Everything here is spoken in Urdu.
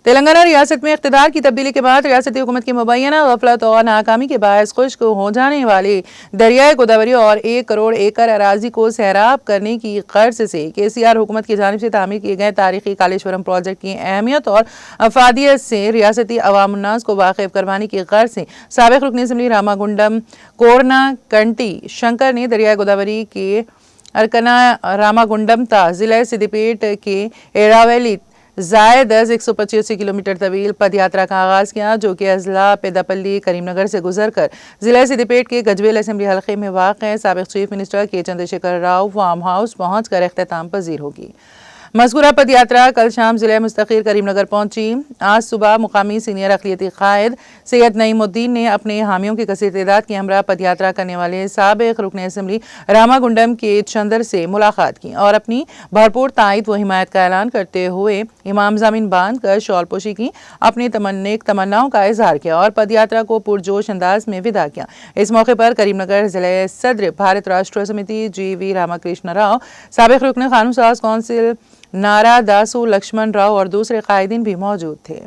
تلنگانہ ریاست میں اقتدار کی تبدیلی کے بعد ریاستی حکومت کی مبینہ غفلت اور ناکامی کے باعث خشک ہو جانے والے دریائے گوداوری اور 1 کروڑ ایکڑ اراضی کو سیراب کرنے کی غرض سے KCR حکومت کی جانب سے تعمیر کیے گئے تاریخی کالیشورم پروجیکٹ کی اہمیت اور افادیت سے ریاستی عوام الناس کو واقف کروانے کی غرض سے سابق رکن اسمبلی راما گنڈم کورنا کنٹی شنکر نے دریائے گوداوری کے ارکنا راما گنڈم تا ضلع سدی پیٹ کے ایراویلی زائد از 185 کلومیٹر طویل پد یاترا کا آغاز کیا، جو کہ اضلاع پیداپلی کریم نگر سے گزر کر ضلع سدی پیٹ کے گجویل اسمبلی حلقے میں واقع سابق چیف منسٹر کے چندرشیکھر راؤ فارم ہاؤس پہنچ کر اختتام پذیر ہوگی۔ مذکورہ پد یاترا کل شام ضلع مستقل کریم نگر پہنچی۔ آج صبح مقامی سینئر اقلیتی قائد سید نعیم الدین نے اپنے حامیوں کی کثیر تعداد کے ہمراہ پد یاترا کرنے والے سابق رکن اسمبلی راما گنڈم کے چندر سے ملاقات کی اور اپنی بھرپور تائید و حمایت کا اعلان کرتے ہوئے امام زامن باندھ کر شال پوشی کی، اپنی تمناؤں کا اظہار کیا اور پد یاترا کو پرجوش انداز میں ودا کیا۔ اس موقع پر کریم نگر ضلع صدر بھارت راشٹر سمیتی GV راما کرشنا راؤ، سابق رکن قانون ساز کونسل نارا داسو لکشمن راؤ اور دوسرے قائدین بھی موجود تھے۔